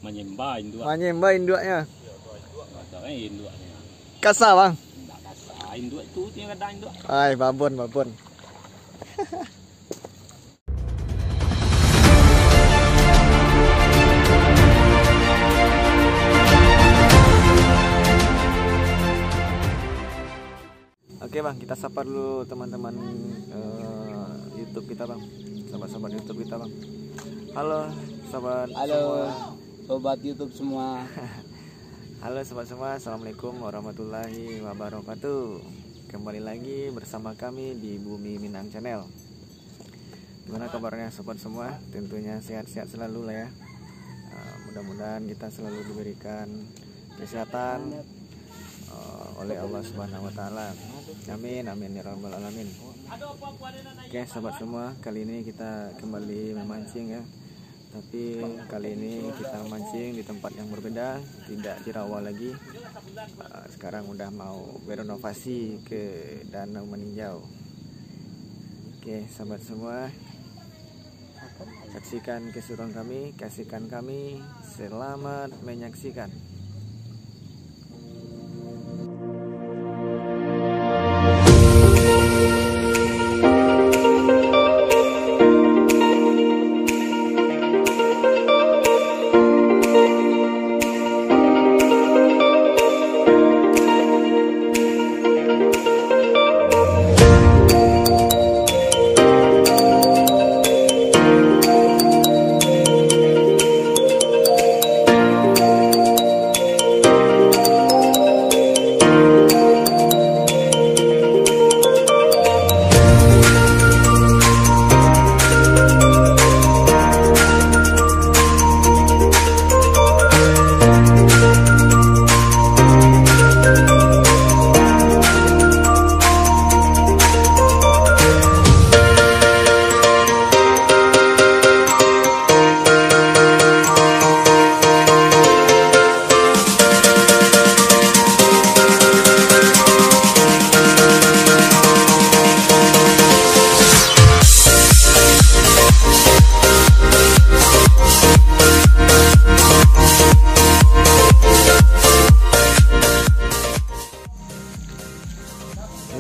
Menyembah induk. Menyembah induknya. Ada induknya. Kasar bang. Enggak kasar. Induk itu yang ada induk. Ay, babon. Oke bang, kita sapa dulu teman-teman YouTube kita bang, sobat-sobat YouTube kita bang. Halo sobat. Halo semua. sobat YouTube semua. Halo sobat semua, assalamualaikum warahmatullahi wabarakatuh. Kembali lagi bersama kami di Bumi Minang Channel. Gimana kabarnya sobat semua? Tentunya sehat-sehat selalu lah ya. Mudah-mudahan kita selalu diberikan kesehatan oleh Allah Subhanahu wa taala. Amin amin ya rabbal alamin. Oke sobat semua, kali ini kita kembali memancing ya. Tapi kali ini kita mancing di tempat yang berbeda, tidak di rawa lagi. Sekarang udah mau berenovasi ke danau meninjau. Oke sobat semua, saksikan keseruan kami, kasihkan kami, selamat menyaksikan.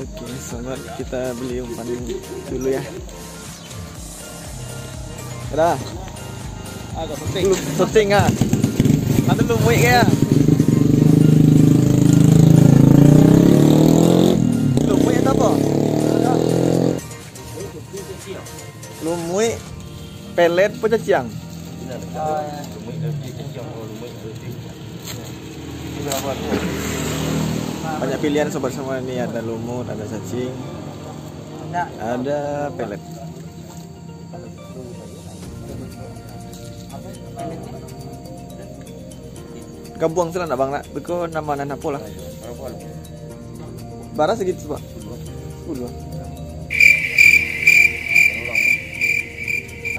Oke sobat, kita beli umpan dulu ya. Udah. Agak penting. Penting nggak? Nanti lu muik ya. Lu muik itu apa? Lu muik pelet pececiang. Banyak pilihan sobat semua, ini ada lumut, ada cacing, ada pelet. Kabuang sila na bang na, beko nama na po lah. Bara segitu pak. 10.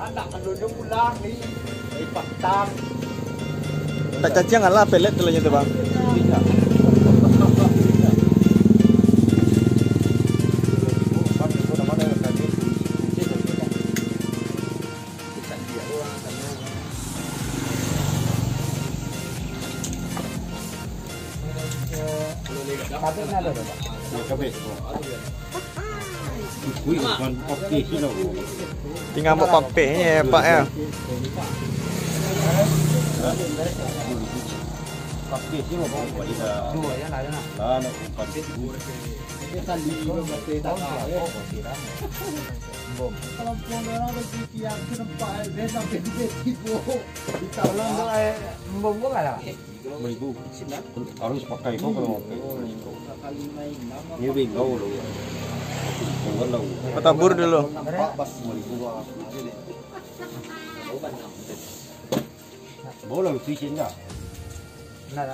Anak menduduk pulang nih. Patang. Tak cacing lah pelet telanya tu bang. Tinggal buat papeknya ya pak ya. Harus pakai kok kalau ini bingung loh. Tabur dulu. Boleh fishing dah. Nah.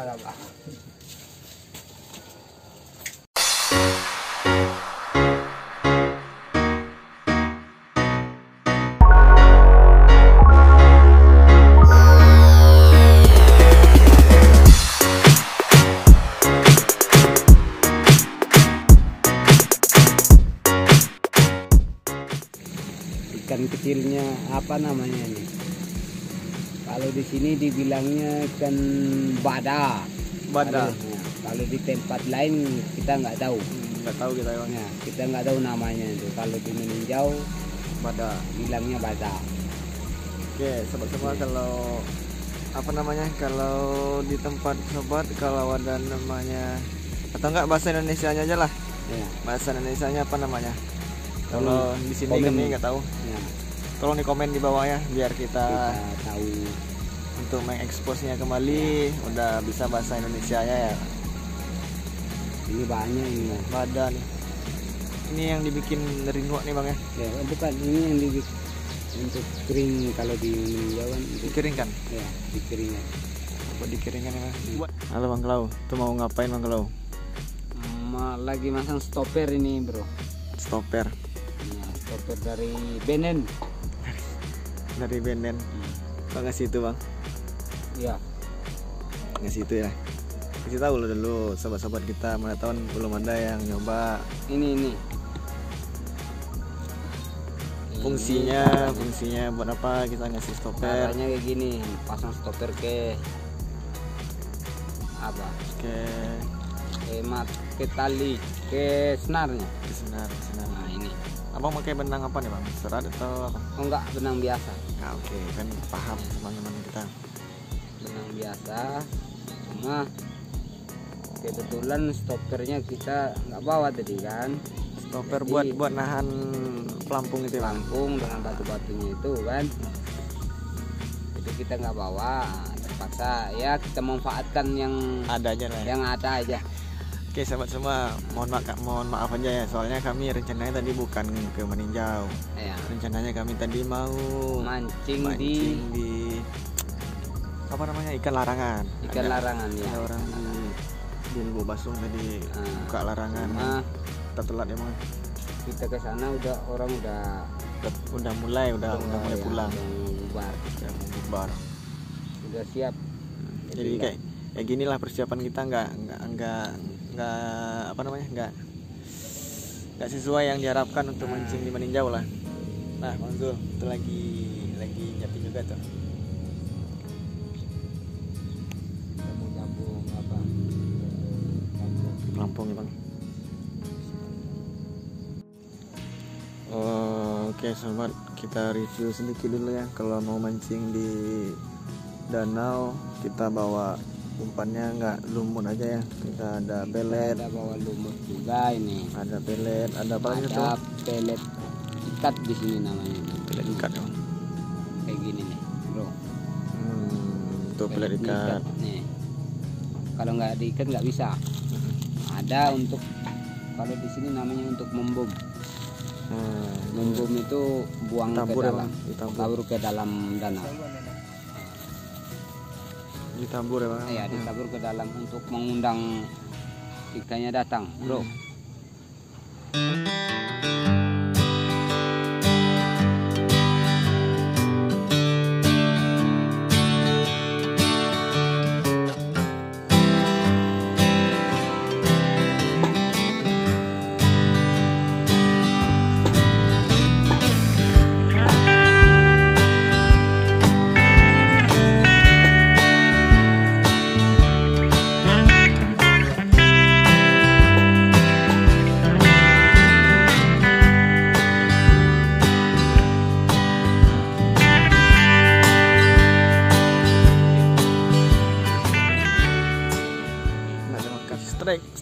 Ikan kecilnya apa namanya ini? Kalau di sini dibilangnya ikan bada. Bada. Kalau di tempat lain kita nggak tahu. Nggak tahu kita ya bang. Ya, kita nggak tahu namanya itu. Kalau di meninjau Bada. bilangnya bada. Oke, sobat semua, kalau apa namanya, kalau di tempat sobat kalau ada namanya atau enggak bahasa Indonesianya aja lah. Ya. Bahasa Indonesianya apa namanya? Kalau di sini Komen. kami nggak tahu. Ya, Tolong di komen di bawah ya biar kita kita tahu. untuk mengeksposnya kembali udah bisa bahasa Indonesia ya. Ini banyak ini. Ya. Bada nih. Ini yang dibikin dari nuak nih bang ya. Ya, bukan ini yang dibikin untuk kering kalau di meninjau kan. Dikeringkan. Ya, dikeringkan. Buat dikeringkan ya bang. Halo bang Klau, tuh mau ngapain bang Klau? Lagi masang stopper ini bro. Stopper Ya, stopper dari Benen. dari Benen. Bang ngasih itu bang, Ya. ngasih itu ya. Kasih tahu dulu sobat-sobat kita, mana tahun belum ada yang nyoba. Ini. Fungsinya buat apa kita ngasih stopper? Caranya kayak gini, pasang stopper ke apa? Ke tali, ke senarnya. Senar. Nah ini. Abang pakai benang apa nih bang? Serat atau apa? Oh enggak, benang biasa. Nah, oke, kan paham teman-teman kita. Benang biasa. Cuma kebetulan stoppernya kita nggak bawa tadi kan. Stopper Jadi, buat nahan pelampung itu ya bang. pelampung dengan batu-batunya itu kan. Itu kita nggak bawa, terpaksa ya kita manfaatkan yang Ada aja lah. Ya. yang ada aja. Oke sahabat semua, mohon maaf aja ya, soalnya kami rencananya tadi bukan ke meninjau. Ya. Rencananya kami tadi mau Mancing mancing di apa namanya, ikan larangan. ikan Ada- larangan ya. Ada orang di Lubuk Basung tadi buka larangan. Nah, Kita telat emang. kita ke sana orang Udah mulai ya, pulang. udah bubar, Udah mau bubar. udah siap. Jadi kayak gini lah persiapan kita, nggak apa namanya, nggak sesuai yang diharapkan untuk mancing di meninjau lah. Nah Bang Zul itu lagi nyapi juga tuh. Kita mau gabung apa? Lampung ya bang. Oke sobat, kita review sedikit dulu ya. Kalau mau mancing di danau kita bawa umpannya nggak lumut aja ya. Kita ada pelet, Ada bawa lumut juga ini. ada pelet, ada apa lagi tuh? Ada pelet ikat di sini namanya. Pelet ikat ya bang. Kayak gini nih, bro. Tuh pelet ikat. Nih. Kalau nggak diikat nggak bisa. Ada untuk kalau di sini namanya untuk membom. Membom itu buang Tabur ke ya, dalam, Bang? Ditabur. tabur ke dalam danau. Ditabur ya bang. Ya, ditabur ke dalam untuk mengundang ikannya datang, bro.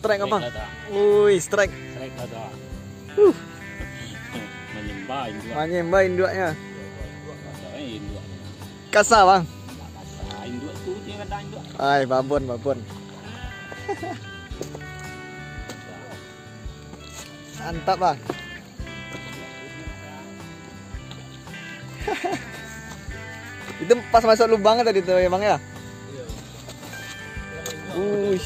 Strike apa? Wih, strike. Strike ada. Menyembah induk. Menyembah induknya. Induk. Kasar bang. Induk tu dia ada induk. Ay, babon. Mantap bang. Itu pas masuk lubang tadi tuh ya bang ya. Wih.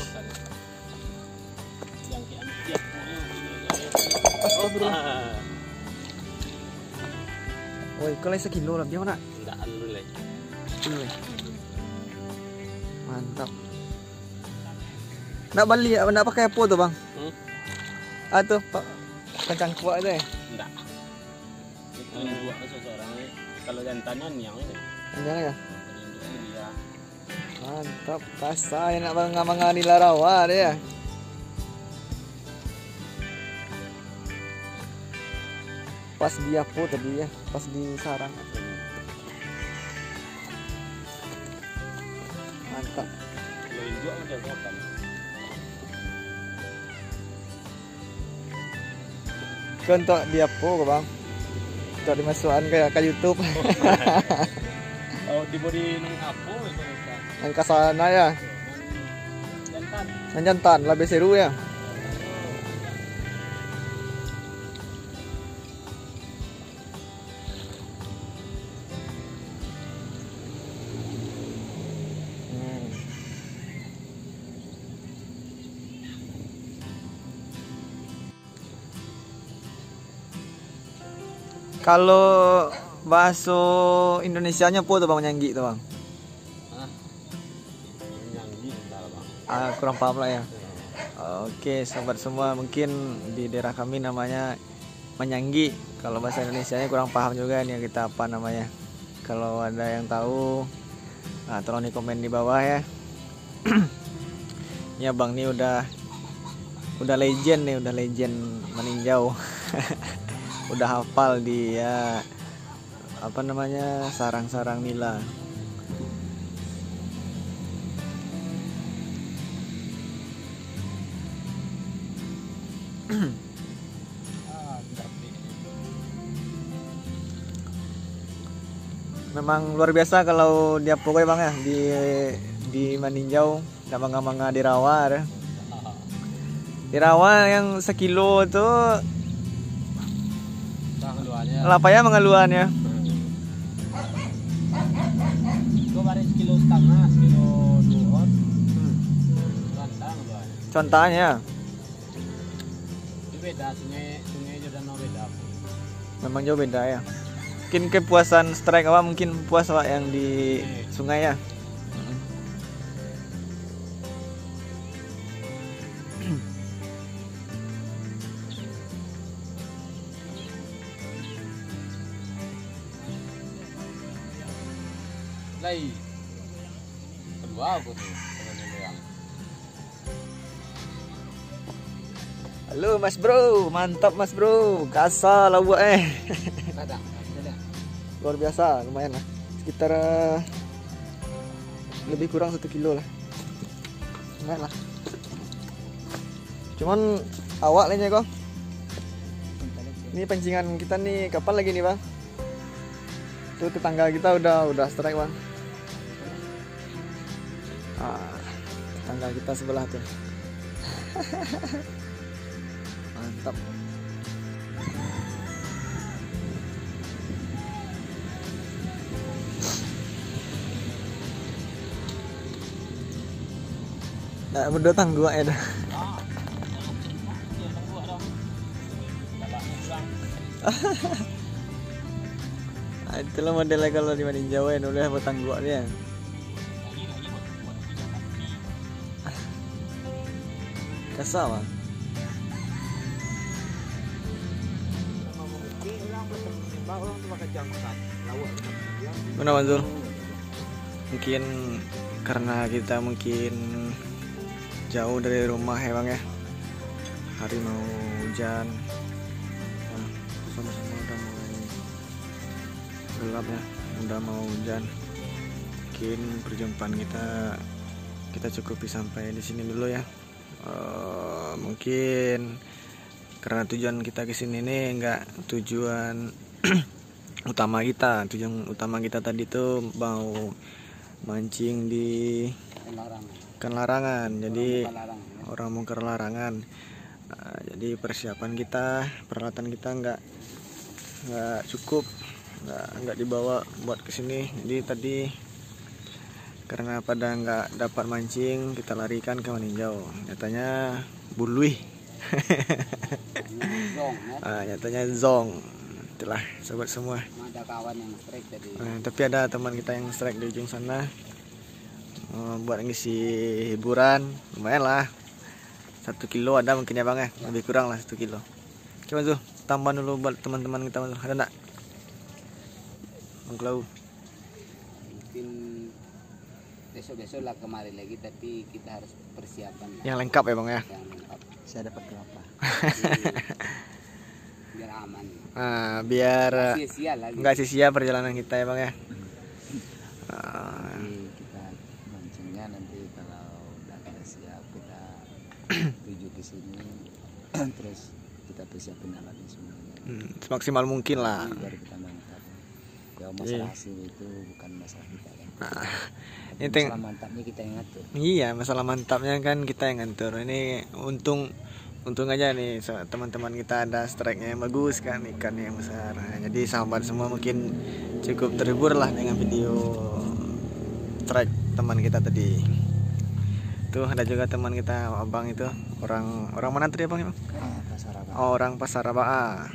Woi, kalau sekilo lah, dia mana? Enggak alu leh. Mantap. Nak balik, nak pakai apa tuh bang? Ah tuh, pak, kencang kuat itu ya? Enggak. Itu buat seseorang kalau jantanan yang ini. Kencang ya? Mantap, kasar enak manga-manga di Larawa dia. Pas di apa tadi ya, pas di sarang. Mantap. Kalau induk udah makan. Untuk di apa bang? Untuk dimasukkan ke YouTube. Kalau diberi nang apa itu kan? Yang kasana ya, Jantan. yang jantan, lebih seru ya. Kalau bahasa Indonesianya apa tuh bang nyanggi tuh bang? Hah? Nyanggi bentar bang. Kurang paham lah ya. Oke sobat semua, mungkin di daerah kami namanya menyanggi. Kalau bahasa Indonesianya kurang paham juga nih kita apa namanya. Kalau ada yang tahu, tolong di komen di bawah ya. Ya bang nih udah legend nih, udah legend meninjau. Udah hafal dia apa namanya sarang-sarang nila. Memang luar biasa kalau dia pokoknya bang ya di meninjau dan manga-manga di rawa ya. Di rawa yang sekilo tuh apa ya mengeluarnya? Gue baris kilo setengah, kilo 2 on. Landang luar. Contohnya Itu beda sungai Jordan beda. memang jauh beda ya. Mungkin kepuasan strike apa mungkin puas pak yang di sungai ya. Lai. Kedua aku tuh. Halo mas bro, mantap mas bro, kasar lah buat Kadang. luar biasa, lumayan lah, sekitar lebih kurang 1 kilo lah, lumayan lah. Cuman awak lainnya kok. Ini pancingan kita nih kapan lagi nih bang? Tuh tetangga kita udah strike bang. Tetangga kita sebelah tuh. Mantap. Nah, berdua tangguh ya dah. Itulah modelnya kalau di Jawa ya, udah buat tangguhnya. Kasar bang. Mana Bang Zul? Mungkin karena kita jauh dari rumah ya bang ya. Hari mau hujan. Nah, sama-sama udah mulai gelap ya. Udah mau hujan. Mungkin perjumpaan kita cukupi sampai di sini dulu ya. Mungkin karena tujuan kita ke sini nih enggak tujuan utama kita. Tujuan utama kita tadi tuh mau mancing di ikan larangan. Jadi orang mungkar larangan. Jadi persiapan kita, peralatan kita enggak cukup, enggak dibawa buat kesini. Jadi tadi karena pada nggak dapat mancing, kita larikan ke meninjau. Nyatanya bului. Nyatanya zong. Itulah sobat semua. Ada kawan yang strike tadi. Tapi ada teman kita yang strike di ujung sana. Buat ngisi hiburan, lumayan lah. 1 kilo ada mungkin ya bang ya, lebih kurang lah 1 kilo. Coba tuh tambah dulu buat teman-teman kita, ada enggak? Bang Klau. Mungkin besok lah kemari lagi, tapi kita harus persiapan Yang lengkap ya bang ya. yang lengkap. Saya dapat kelapa. Biar aman. Nah, biar Sia-sia lagi. nggak sia-sia perjalanan kita ya bang ya. Jadi kita mancingnya nanti kalau udah pada siap kita tuju ke sini, terus kita persiapin alatnya semuanya. Semaksimal mungkin lah. Biar kita mantap. Ya masalah hasil itu bukan masalah kita kan. Ini Masalah mantapnya kita yang ngatur. Iya, masalah mantapnya kan kita yang ngatur. Ini untung aja nih teman-teman kita ada strike-nya yang bagus kan, ikannya yang besar. Nah, jadi sahabat semua mungkin cukup terhibur lah dengan video strike teman kita tadi. Tuh ada juga teman kita abang itu orang mana tadi abang? Pasar Abang. Orang Pasar Abaa.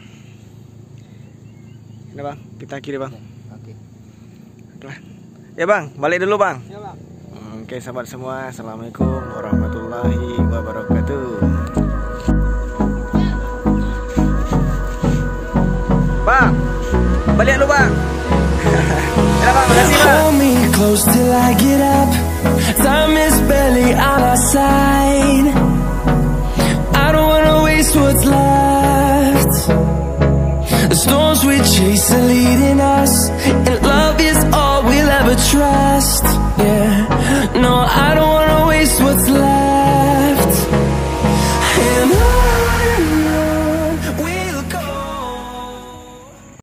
Ini bang, kita kiri bang. Oke. Oke. Ya bang, balik dulu bang. Ya, Bang. Oke sahabat semua, assalamualaikum warahmatullahi wabarakatuh. Bang, balik dulu bang. Ya bang, makasih bang. Hold me close till I get up. Time is barely on our side. I don't wanna waste what's left. The storms we chase are leading us, and love is all we'll ever trust. Yeah, no, I don't